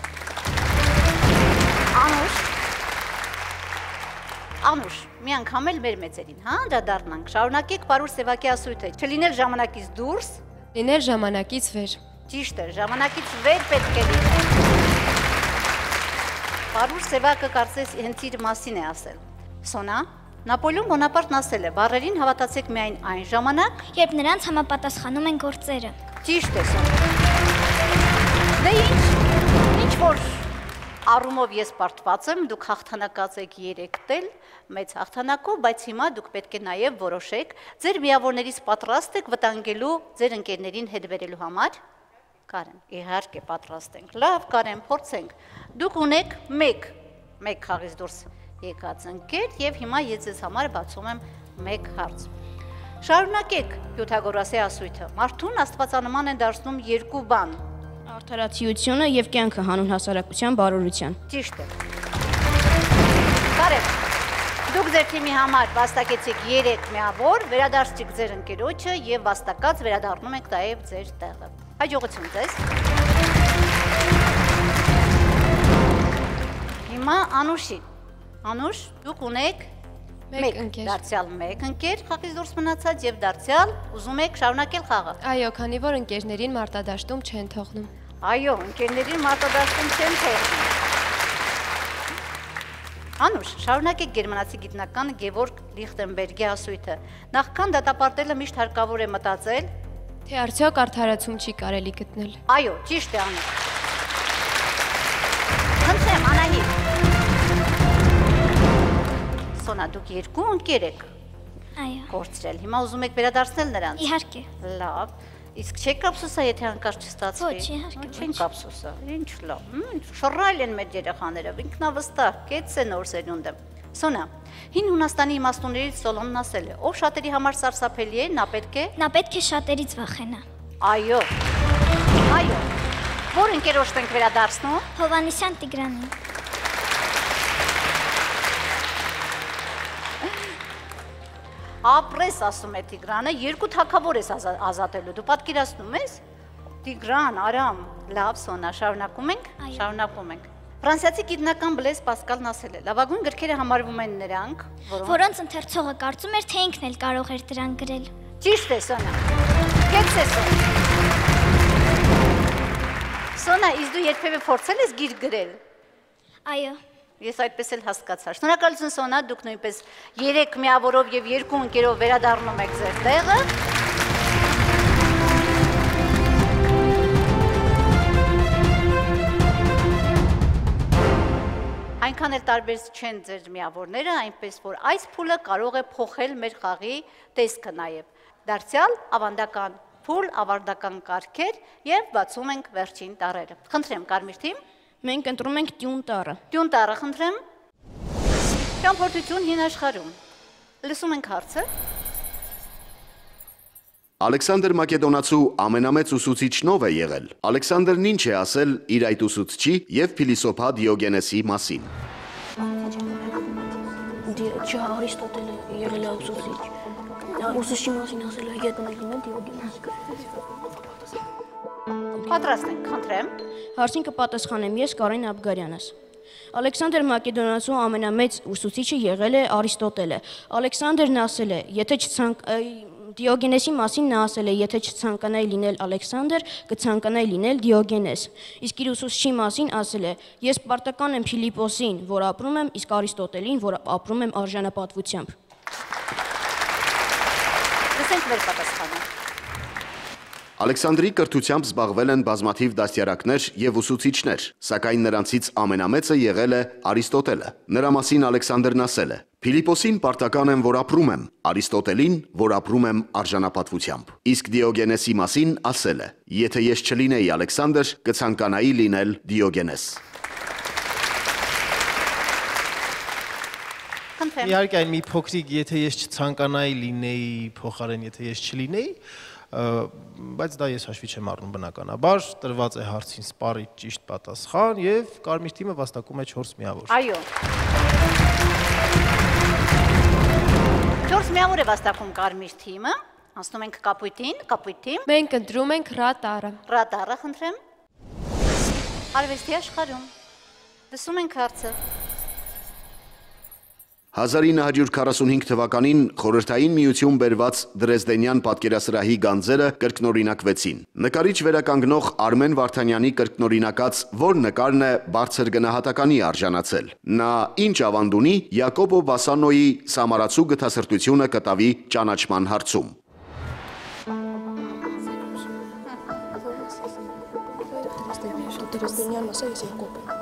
Անուշ, մի անգամ էլ մեր մեծերին, հա, անդրադառնանք։ Շարունակեք Պարուր Սևակի ասույթը։ Չլինել ժամանակից դուրս, լինել ժամանակից վեր։ Ճիշտ է, ժամանակից վեր պետք է լինել։ Պարուր Սևակը կարծես հենց իր մասին է ասել։ Սոնա, Նապոլեոն Բոնապարտն ասել է. «Բառերին հավատացեք միայն այն ժամանակ, երբ նրանց համապատասխանում են գործերը»։ Ճիշտ է, Սոնա։ Դե ինչ որ առումով ես պարտված եմ, դուք հաղթանակած եք 3 տել, մեծ հաղթանակով, բայց հիմա դուք պետք է նաև որոշեք, ձեր միավորներից պատրաստ եք վտանգելու ձեր ընկերներին հետ բերելու համար։ Կարեն, իհարկե պատրաստ ենք։ Լավ, Կարեն, փորձենք։ Դուք ունեք 1 խաղից դուրս եկած ընկեր եւ հիմա ես ձեզ համար բացում եմ 1 հարց։ Շարունակեք Պյութագորասի ասույթը։ Մարդուն աստվածանման են դարձնում 2 բան. Արդարացիությունը եւ կյանքը հանուն հասարակության բարօրության։ Ճիշտ է։ Կարեն, դուք ձեր թիմի համար վաստակեցիք 3 միավոր, վերադարձիք ձեր ընկերոջը եւ վաստակած վերադառնում եք նաեւ ձեր տեղը։ Հաջողություն ձեզ։ Հիմա Անուշի։ Անուշ, դուք ունեք 1 ընկեր, դարձյալ 1 ընկեր խաղից դուրս մնացած եւ դարձյալ ուզում եք շարունակել խաղը։ Այո, քանի որ ընկերներին մարտադաշտում չեն թողնում։ Այո, ընկերներին մարտադաշտում չեն թողնում։ Անուշ, շարունակեք գերմանացի գիտնական Գևորգ Լիխտենբերգի ասույթը։ Նախքան դատապարտելը միշտ հարկավոր է մտածել, թե արդյոք արդարացում չի կարելի գտնել։ Այո, ճիշտ է, Անուշ։ Խնդրեմ, Անահիտ։ Սոնա, դուք 2 ընկեր եք։ Այո։ Կորցրել։ Հիմա ուզում եք վերադարձնել նրանց։ Իհարկե։ Լավ։ Իսկ չեք կապսուսա, եթե հանկարծ չստացվի։ Ոչ, իհարկե։ Չեն կապսուսա։ Ինչ լավ։ Շռայլ են մեր երեխաները, ինքնավստահ, կեց է նոր սերունդը։ Սոնա, հին Հունաստանի իմաստուններից Սոլոնն ասել է. «Ով շատերի համար սարսափելի է, նա պետք է շատերից վախենա»։ Այո։ Այո։ Որ ընկերոջդ ենք վերադարձնում։ Հովանեսյան Տիգրանին։ Ապրես, ասում է Տիգրանը, 2 թագավոր ես ազատելու, դու պատկերացնում ես։ Տիգրան, Արամ, լավ, Սոնա, շարունակում ենք։ Ֆրանսիացի գիտնական Բլեզ Պասկալն ասել է. «Լավագույն գրքերը համարվում են նրանք, որոնց ընթերցողը կարծում էր, թե ինքն էլ կարող էր դրանք գրել»։ Ճիշտ է, Սոնա։ Կեցե, Սոնա։ Սոնա, իսկ դու երբևէ փորձել ես գիրք գրել։ Այո։ Ես այդպես էլ հասկացա։ Շնորհակալություն Սոնա, դուք նույնպես 3 միավորով եւ 2 ընկերով վերադառնում եք ձեր տեղը։ Այնքան էլ տարբեր չեն ձեր միավորները, այնպես որ այս փուլը կարող է փոխել մեր խաղի տեսքը նաև։ Դարձյալ ավանդական փուլ, ավանդական կարգեր եւ բացում ենք վերջին տառերը։ Խնդրեմ, Կարմիր թիմ։ Մենք ընտրում ենք տյուն տառը։ Տյուն տառը, խնդրեմ։ Ճամփորդություն հին աշխարհում։ Լսում ենք հարցը։ Ալեքսանդր Մակեդոնացու ամենամեծ ուսուցիչն ով է եղել։ Ալեքսանդրն ինչ է ասել իր այդ ուսուցչի եւ փիլիսոփա Դիոգենեսի մասին։ Արիստոտելը եղել է ուսուցիչ։ Ուսուցչի մասին ասել է Գետոնելին Դիոգենեսը։ Պատրաստ ենք, խնդրեմ։ Հարցին կպատասխանեմ ես Կարեն Աբգարյանս։ Ալեքսանդր Մակեդոնացու ամենամեծ ուսուցիչը եղել է Արիստոտելը։ Ալեքսանդրն ասել է, եթե Դիոգենեսի մասին նա ասել է, եթե չցանկանայի լինել Ալեքսանդր, կցանկանայի լինել Դիոգենես։ Իսկ իր ուսուցչի մասին ասել է, ես պարտական եմ Փիլիպոսին, որ ապրում եմ, իսկ Արիստոտելին, որ ապրում եմ արժանապատվությամբ։ Լսենք մեր պատասխանը։ Ալեքսանդրի կրթությամբ զբաղվել են բազմաթիվ դաստիարակներ եւ ուսուցիչներ, սակայն նրանցից ամենամեծը եղել է Արիստոտելը։ Նրա մասին Ալեքսանդրն ասել է. Փիլիպոսին պարտական եմ, որ ապրում եմ, Արիստոտելին, որ ապրում եմ արժանապատվությամբ։ Իսկ Դիոգենեսի մասին ասել է. եթե ես չլինեի Ալեքսանդր, կցանկանայի լինել Դիոգենես։ Իհարկե այն մի փոքրիկ, եթե ես չցանկանայի լինեի փոխարեն, եթե ես չլինեի, բայց դա ես հաշվի չեմ առնում բնականաբար, տրված է հարցին սպառի ճիշտ պատասխան եւ Կարմիր թիմը վաստակում է 4 միավոր։ Այո։ 4 միավոր է վաստակում Կարմիր թիմը, անցնում ենք Կապույտին, Կապույտ թիմ։ Մենք ընտրում ենք Ռ տառը։ Ռ տառը, խնդրեմ։ Արվեստի աշխարհում։ Լսում ենք հարցը։ 1945 թվականին Խորհրդային Միություն բերված Դրեզդենյան պատկերասրահի գանձերը կրկնօրինակվեցին։ Նկարիչ վերականգնող Արմեն Վարդանյանի կրկնօրինակած որ նկարն է բարձր գնահատականի արժանացել։ Նա ինչ ավանդ ունի Յակոբո Բասանոյի Սամարացու գթասրտությունը կտավի ճանաչման հարցում։ Դրեզդենյան մասը ես Յակոբ եմ։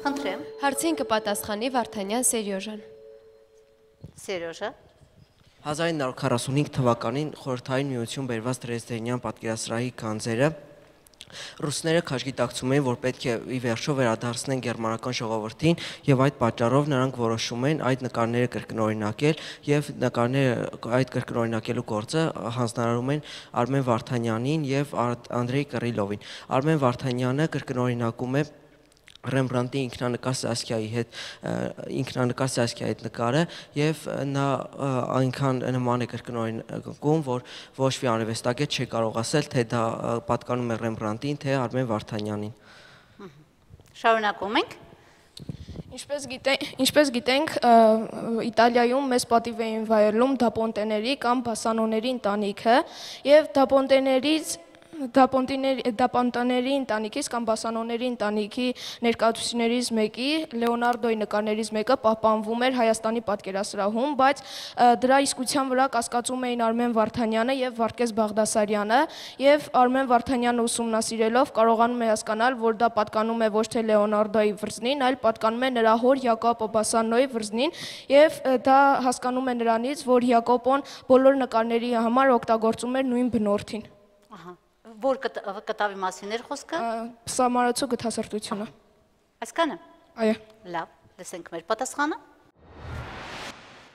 Խնդրեմ։ Հարցին կպատասխանի Վարդանյան Սերյոժան։ Սերյոժը։ 1945 թվականին Խորհրդային Միություն բերված Դրեզդենյան պատկերասրահի գանձերը ռուսները քաշգիտակցում էին, որ պետք է ի վերջո վերադարձնեն գերմանական ժողովրդին եւ այդ պատճառով նրանք որոշում են այդ նկարները կրկնօրինակել եւ այդ կրկնօրինակելու գործը հանձնարարում են Արմեն Վարդանյանին եւ Անդրեյ Կռիլովին։ Արմեն Վարդանյանը կրկնօրինակում է Ռեմբրանտի ինքնանկար Սասկիայի հետ նկարը եւ նա այնքան նման է կրկնօրինակում, որ ոչ մի արվեստագետ չի կարող ասել, թե դա պատկանում է Ռեմբրանտին, թե Արմեն Վարդանյանին։ Շարունակում ենք։ Ինչպես գիտենք, Իտալիայում մեծ պատիվ էին վայելում դապոնտեների կամ բասանոների ընտանիքը եւ դապոնտաների ընտանիքից կամ բասանոների ընտանիքի ներկայացուցիչներից մեկի Լեոնարդոյի նկարներից մեկը պահպանվում էր Հայաստանի պատկերասրահում, բայց դրա իսկության վրա կասկածում էին Արմեն Վարդանյանը եւ Վարդգես Բաղդասարյանը եւ Արմեն Վարդանյանը ուսումնասիրելով կարողանում է հասկանալ, որ դա պատկանում է ոչ թե Լեոնարդոյի վրձնին, այլ պատկանում է նրա հոր Յակոբո Բասանոյի վրձնին եւ դա հասկանում է նրանից, որ Յակոբոն բոլոր նկարների համար օգտագործում էր նույն բնորդին։ Որ կտավի մասին էր խոսքը։ Սամարացու գթասրտությունը։ Այսքանը։ Այո։ Լավ, լսենք մեր պատասխանը։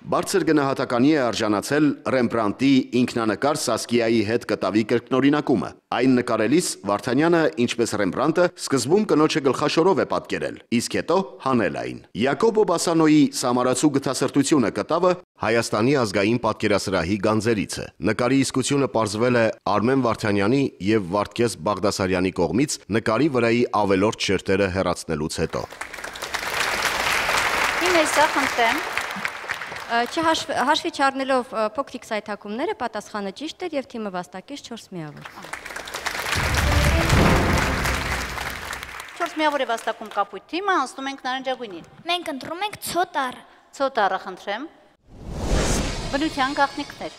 Բարձր գնահատականի է արժանացել Ռեմբրանտի ինքնանկար Սասկիայի հետ կտավի կրկնօրինակումը։ Այն նկարելիս Վարդանյանը, ինչպես Ռեմբրանտը, սկզբում կնոջը գլխաշորով է պատկերել, իսկ հետո հանել այն։ Յակոբո Բասանոյի Սամարացու գթասրտությունը կտավը Հայաստանի ազգային պատկերասրահի գանձերից է։ Նկարի իսկությունը պարզվել է Արմեն Վարդանյանի եւ Վարդգես Բաղդասարյանի կողմից նկարի վրայի ավելորդ շերտերը հեռացնելուց հետո։ Ինեսա, խնդրեմ։ Հաշվի չառնելով փոքրիկ սայթակումները պատասխանը ճիշտ էր եւ թիմը վաստակեց 4 միավոր։ 4 միավոր է վաստակում կապույտ թիմը, անցնում ենք նարնջագույնին։ Մենք ընտրում ենք ցոտառը։ Ցոտառը խնդրեմ։ Բնության գաղտնիքներ։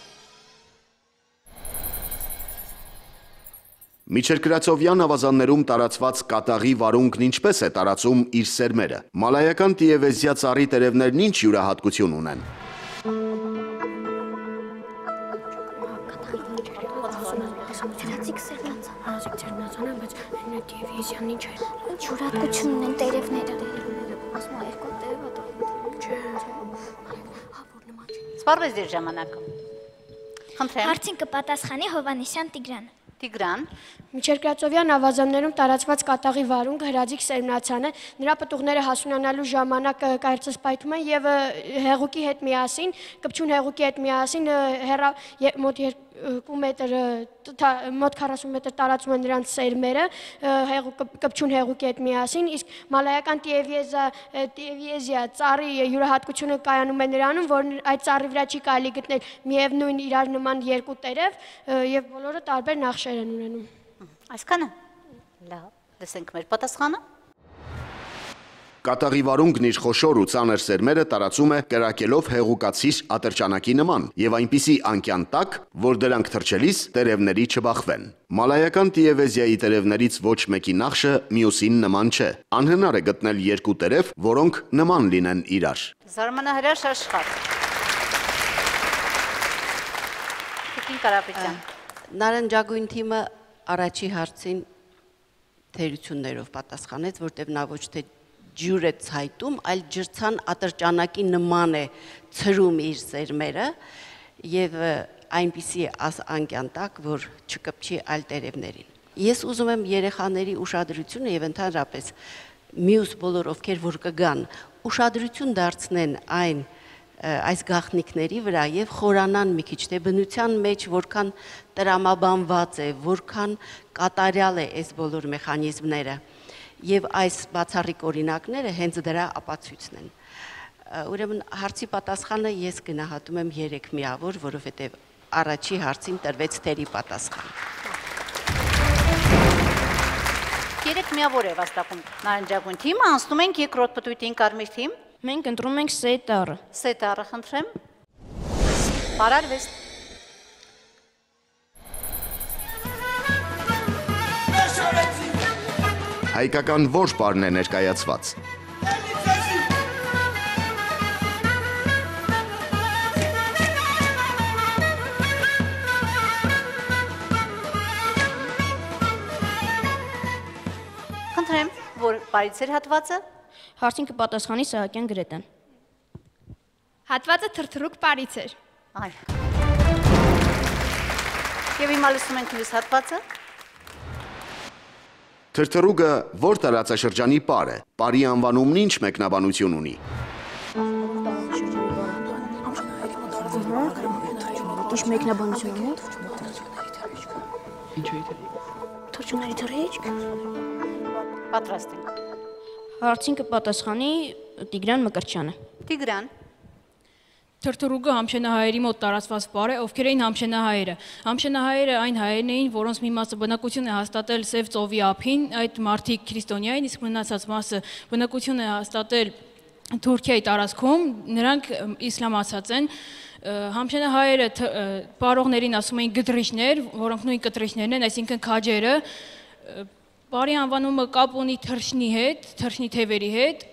Միջերկրածովյան ավազաններում տարածված կատաղի վարունգն ինչպես է տարածում իր սերմերը։ Մալայական տիևեզիա ծառի տերևներն ինչ յուրահատկություն ունեն։ Յուրահատկություն ունեն տերևները։ Սպառվեց ձեր ժամանակը։ Խնդրեմ։ Հարցին կպատասխանի Հովանեսյան Տիգրանը։ Տիգրան։ Միջերկրածովյան ավազաններում տարածված կատաղի վարունգ հրաձիգ սերմնացան է, նրա պտուղները հասունանալու ժամանակ կարծրսպայթում են եւ հեղուկի հետ միասին, կպչուն հեղուկի հետ միասին մոտ 2 մետր, մոտ 40 մետր տարածում են նրանց սերմերը, կպչուն հեղուկի հետ միասին, իսկ մալայական տիևեզիա ծառի յուրահատկությունը կայանում է նրանում, որ այդ ծառի վրա չի կարելի գտնել միևնույն իրար նման երկու տերև եւ բոլորը տարբեր նախշեր են ունենում։ Այսքանը։ Լավ, լսենք մեր պատասխանը։ Կատաղի վարունգն իր խոշոր ու ծանր սերմերը տարածում է կրակելով հեղուկացիր ատրճանակի նման եւ այնպիսի անկյան տակ, որ դրանք թռչելիս տերևների չբախվեն։ Մալայական տիևեզիայի տերևներից ոչ մեկի նախշը մյուսին նման չէ։ Անհնար է գտնել երկու տերև, որոնք նման լինեն իրար։ Զարմանահրաշ աշխարհ։ Տիկին Կարապետյան։ Նարնջագույն թիմը առաջի հարցին թերություններով պատասխանեց, որտեղ նա ոչ թե ջուր է ցայտում, այլ ջրցան ատրճանակի նման է ցրում իր սերմերը եւ այնպիսի անկյան տակ, որ չկպչի այլ տերևներին։ Ես ուզում եմ երեխաների ուշադրությունը եւ ընդհանրապես մյուս բոլոր ովքեր որ կգան, ուշադրություն դարձնեն այս գաղտնիքների վրա եւ խորանան մի քիչ, թե բնության մեջ որքան տրամաբանված է, որքան կատարյալ է այս բոլոր մեխանիզմները եւ այս բացառիկ օրինակները հենց դրա ապացույցն են։ Ուրեմն հարցի պատասխանը ես գնահատում եմ 3 միավոր, որովհետեւ առաջի հարցին տրվեց թերի պատասխան։ 3 միավոր է վաստակում նարնջագույն թիմը, անցնում ենք երկրորդ պտույտին կարմիր թիմ։ Մենք ընտրում ենք սետառը։ Սետառը խնդրեմ։ Բարարվեստ։ Հայկական որ պարն է ներկայացված։ Խնդրեմ, որ պարից էր հատվածը։ Հարցին կպատասխանի Սահակյան Գրետան։ Հատվածը թրթրուկ պարից էր։ Այ։ Եվ հիմա լսում ենք մյուս հատվածը։ Թրթրուկը որ տարածաշրջանի պար է, պարի անվանումն ինչ մեկնաբանություն ունի։ Ինչ մեկնաբանություն ունի։ Ինչու՞ է։ Թռչունների թռիչք։ Պատրաստ ենք։ Հարցին կպատասխանի Տիգրան Մկրտչյանը։ Տիգրան։ Թրթրուկը համշենահայերի մոտ տարածված պար է, ովքեր էին համշենահայերը։ Համշենահայերը այն հայերն էին, որոնց մի մասը բնակություն է հաստատել Սև ծովի ափին, այդ մարդիկ քրիստոնյա էին, իսկ մնացած մասը բնակություն է հաստատել Թուրքիայի տարածքում, նրանք իսլամացած են։ Համշենահայերը պարողներին ասում էին գդրիչներ, որոնք նույն կտրիչներն են, այսինքն քաջերը։ Պարի անվանումը կապ ունի թռչնի հետ, թռչնի թևերի հետ։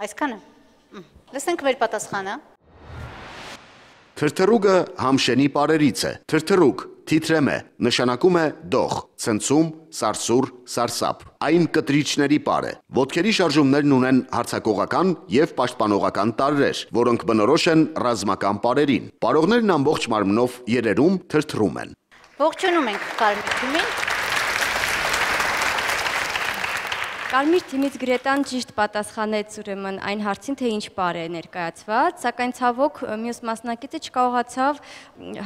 Այսքանը։ Լսենք մեր պատասխանը։ Թրթրուկը համշենի պարերից է։ Թրթրուկ թիթրեմ է, նշանակում է դող, ցնցում, սարսուռ, սարսափ։ Այն կտրիչների պար է։ Ոտքերի շարժումներն ունեն հարցակողական եւ պաշտպանողական տարրեր, որոնք բնորոշ են ռազմական պարերին։ Պարողներն ամբողջ մարմնով երերում թրթռում են։ Ողջունում ենք կարմիր թիմին։ Կարմիր թիմից Գրետան ճիշտ պատասխանեց ուրեմն այն հարցին, թե ինչ պար է ներկայացված, սակայն ցավոք մյուս մասնակիցը չկարողացավ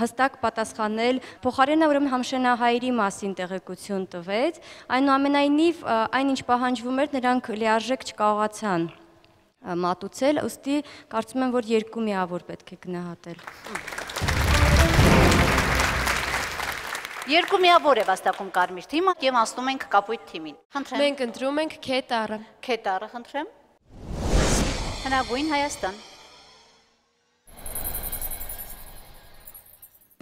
հստակ պատասխանել, փոխարենը ուրեմն համշենահայերի մասին տեղեկություն տվեց, այնուամենայնիվ այն ինչ պահանջվում էր, նրանք լիարժեք չկարողացան մատուցել, ուստի կարծում եմ, որ 2 միավոր պետք է գնահատել։ 2 միավոր է վաստակում կարմիր թիմը եւ անցնում ենք կապույտ թիմին։ Խնդրեմ։ Մենք ընտրում ենք K տառը։ K տառը խնդրեմ։ Հնագույն Հայաստան։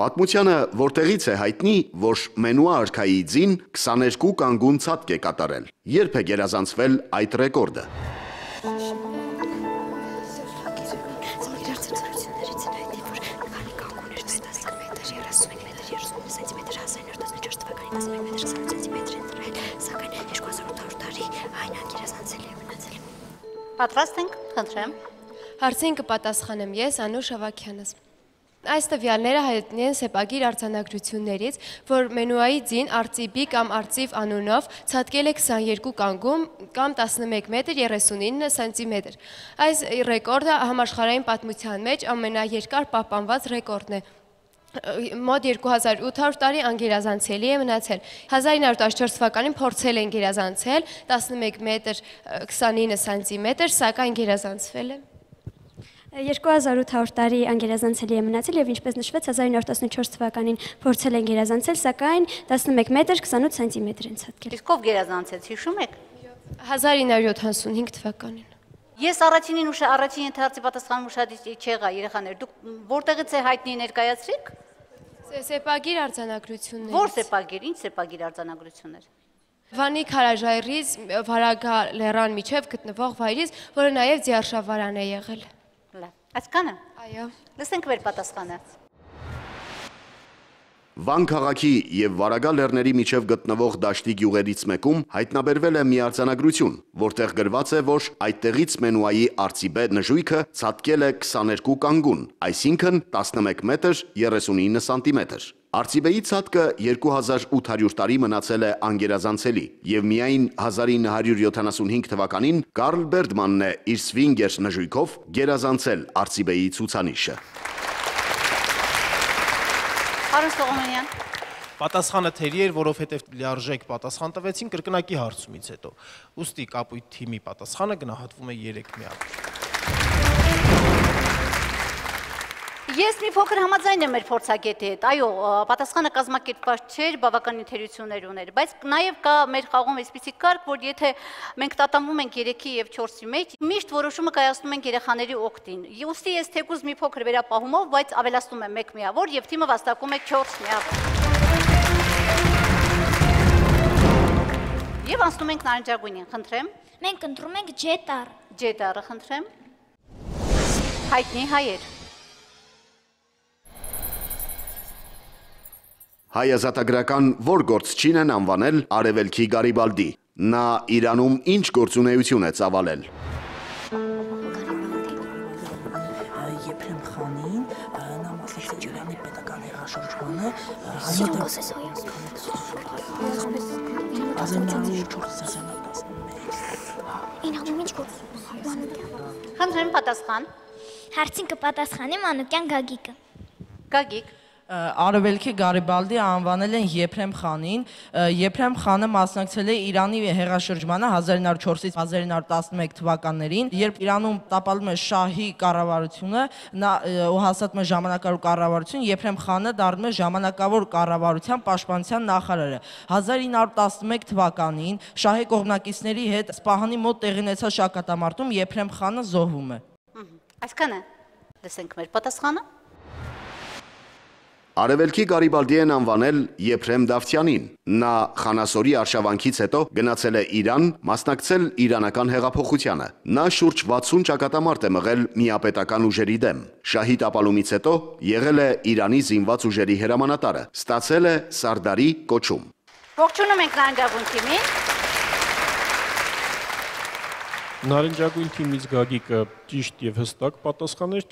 Պատմությանը որտեղից է հայտնի, որ Մենուա արքայի ձին 22 կանգուն ցատկ է կատարել։ Երբ է գերազանցվել այդ ռեկորդը։ Պատրաստ ենք, խնդրեմ։ Հարցին կպատասխանեմ ես, Անուշ Ավագյանս։ Այս տվյալները հայտնի են սեպագիր արձանագրություններից, որ Մենուայի ձին արծիբի կամ արծիվ անունով ցատկել է 22 կանգում կամ 11 մետր 39 սանտիմետր։ Այս ռեկորդը համաշխարհային պատմության մեջ ամենաերկար պահպանված ռեկորդն է։ Մոտ 2800 տարի անգերազանցելի է մնացել։ 1914 թվականին փորձել են գերազանցել 11 մետր 29 սանտիմետր, սակայն գերազանցվել է։ 2800 տարի անգերազանցելի է մնացել եւ ինչպես նշվեց 1914 թվականին փորձել են գերազանցել, սակայն 11 մետր 28 սանտիմետր են ցատկել։ Իսկ ով գերազանցեց, հիշում եք։ 1975 թվականին։ Ես առաջին ենթահարցի պատասխանում ուշադրի չեղա, երեխաներ, դուք որտեղից է հայտնի ներկայացրիք։ Սեպագիր արձանագրություններ։ Որ սեպագիր, ինչ սեպագիր արձանագրություններ։ Վանի քարաժայռից Վարագա լեռան միջև գտնվող վայրից, որը նաև ձիարշավարան է եղել։ Այսքանը։ Այո։ Լսենք մեր պատասխանը։ Վան քաղաքի եւ Վարագա լեռների միջև գտնվող դաշտի գյուղերից մեկում հայտնաբերվել է մի արձանագրություն, որտեղ գրված է, որ այդտեղից Մենուայի արծիբե նժույգը ցատկել է 22 կանգուն, այսինքն 11 մետր 39 սանտիմետր։ Արծիբեի ցատկը 2800 տարի մնացել է անգերազանցելի եւ միայն 1975 թվականին Կարլ Բերդմանն է իր Սվինգեր նժույգով գերազանցել արծիբեի ցուցանիշը։ Արոն Սողոմոնյան։ Պատասխանը թերի էր, որովհետև լիարժեք պատասխան տվեցին կրկնակի հարցումից հետո։ Ուստի կապույտ թիմի պատասխանը գնահատվում է 3 միավոր։ Ես մի փոքր համաձայն եմ մեր փորձագետի հետ։ Այո, պատասխանը կազմակերպված չէր, բավականին թերություններ ուներ, բայց նաև կա մեր խաղում այսպիսի կարգ, որ եթե մենք տատանվում ենք 3-ի եւ 4-ի մեջ, միշտ որոշումը կայացնում ենք երեխաների օգտին։ Ուստի ես թեկուզ մի փոքր վերապահումով, բայց ավելացնում եմ 1 միավոր եւ թիմը վաստակում է 4 միավոր։ Եվ անցնում ենք նարնջագույնին, խնդրեմ։ Մենք ընտրում ենք J տառը։ J տառը, խնդրեմ։ Հայտնի հայեր։ Հայ ազատագրական որ գործչին են անվանել Արևելքի Գարիբալդի։ Նա Իրանում ինչ գործունեություն է ծավալել։ Եփրեմ խանին, նա մասնակցել Ջուրանի պետական հեղաշրջմանը, 1914 Խնդրեմ պատասխան։ Հարցին կպատասխանի Մանուկյան Գագիկը։ Գագիկ։ Արևելքի Գարիբալդի անվանել են Եփրեմ խանին։ Եփրեմ խանը մասնակցել է Իրանի հեղաշրջմանը 1904-ից 1911 թվականներին, երբ Իրանում տապալում է շահի կառավարությունը, ու հաստատում է ժամանակավոր կառավարություն, Եփրեմ խանը դառնում է ժամանակավոր կառավարության պաշտպանության նախարարը։ 1911 թվականին շահի կողմնակիցների հետ Սպահանի մոտ տեղի ունեցած շակատամարտում Եփրեմ խանը զոհվում է։ Այսքանը։ Լսենք մեր պատասխանը։ Արևելքի Գարիբալդի են անվանել Եփրեմ Դավթյանին։ Նա խանասորի արշավանքից հետո գնացել է Իրան, մասնակցել իրանական հեղափոխությանը։ Նա շուրջ 60 ճակատամարտ է մղել միապետական ուժերի դեմ։ Շահի տապալումից հետո եղել է Իրանի զինված ուժերի հրամանատարը։ Ստացել է Սարդարի կոչում։ Ողջունում ենք նարնջագույն թիմին։ Նարնջագույն թիմից Գագիկը ճիշտ եւ հստակ պատասխաներ,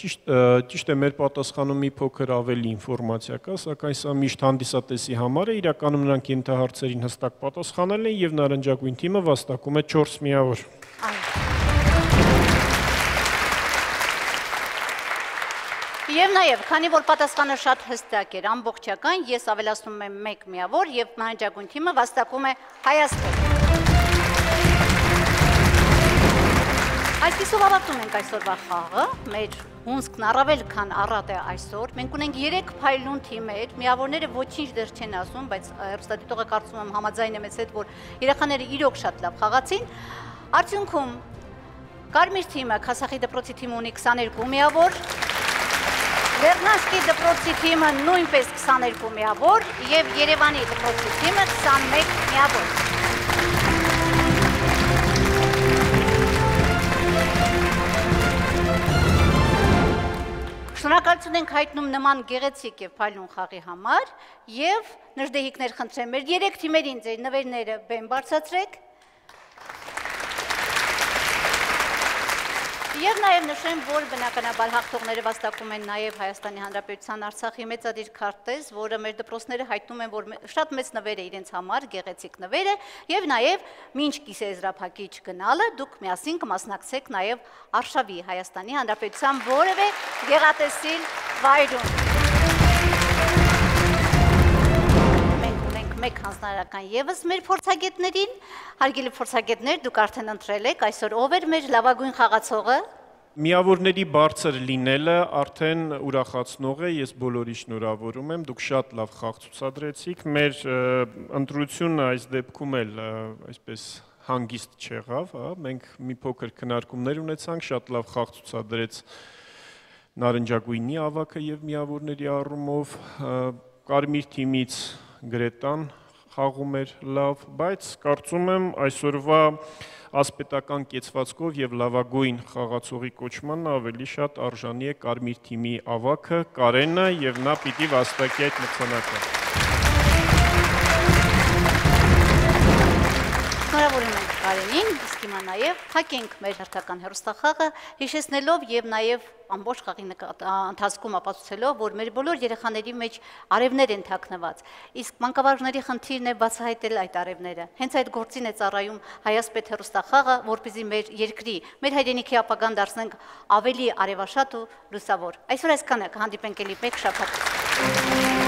ճիշտ է մեր պատասխանում մի փոքր ավելի ինֆորմացիա կա, սակայն սա միշտ հանդիսատեսի համար է, իրականում նրանք ենթահարցերին հստակ պատասխանել են եւ նարնջագույն թիմը վաստակում է 4 միավոր։ Եվ նաև, քանի որ պատասխանը շատ հստակ էր, ամբողջական, ես ավելացնում եմ 1 միավոր եւ նարնջագույն թիմը վաստակում է Հայաստան։ Այսպիսով ավարտում ենք այսօրվա խաղը, մեր հունցքն առավել քան առատ է այսօր, մենք ունենք 3 փայլուն թիմեր, միավորները ոչինչ դեռ չեն ասում, բայց հեռուստադիտողը կարծում եմ համաձայն է մեզ հետ, որ երեխաները իրոք շատ լավ խաղացին, արդյունքում Կարմիր թիմը Քասախի դպրոցի թիմը ունի 22 միավոր, Լեռնանսկի դպրոցի թիմը նույնպես 22 միավոր և Երևանի դպրոցի թիմը 21 միավոր։ Շնորհակալություն ենք հայտնում նման գեղեցիկ և փայլուն խաղի համար և նժդեհիկներ խնդրեմ մեր 3 թիմերին ձեր նվերները բեմ բարձրացրեք Եվ նաև նշեմ, որ բնականաբար հաղթողները վաստակում են նաև Հայաստանի Հանրապետության Արցախի մեծադիր քարտեզ, որը մեր դպրոցները հայտնում են, որ շատ մեծ նվեր է իրենց համար, գեղեցիկ նվեր է, և նաև մինչ կիսաեզրափակիչ գնալը դուք միասին կմասնակցեք նաև Արշավի Հայաստանի Հանրապետության որևէ գեղատեսիլ վայրում։ Մենք ունենք մեկ հանձնարարական ևս մեր փորձագետներին, հարգելի փորձագետներ, դուք արդեն ընտրել եք, այսօր ով էր մեր լավագույն խաղացողը։ Միավորների բարձր լինելը արդեն ուրախացնող է, ես բոլորի շնորհավորում եմ, դուք շատ լավ խաղ ցուցադրեցիք, մեր ընտրությունը այս դեպքում էլ այսպես հանգիստ չեղավ, մենք մի փոքր քննարկումներ ունեցանք, շատ լավ խաղ ցուցադրեց նարնջագույնի ավագը եւ միավորների առումով, Կարմիր թիմից Գրետան խաղում էր լավ, բայց կարծում եմ այսօրվա ասպետական կեցվածքով եւ լավագույն խաղացողի կոչմանն ավելի շատ արժանի է Կարմիր թիմի ավագը Կարենը եւ նա պիտի վաստակի այդ մրցանակը։ Շնորհավորում ենք Կարենին, իսկ հիմա նաև փակենք մեր հերթական հեռուստախաղը, հիշեցնելով եւ նաև ամբողջ խաղի ընթացքում ապացուցելով, որ մեր բոլոր երեխաների մեջ արևներ են թաքնված։ Իսկ մանկավարժների խնդիրն է բացահայտել այդ արևները։ Հենց այդ գործին է ծառայում Հայասպետ հեռուստախաղը, որպեսզի մեր երկրի, մեր հայրենիքի ապագան դարձնենք ավելի արևաշատ ու լուսավոր։ Այսօր այսքանը, կհանդիպենք ելի մեկ շաբաթ։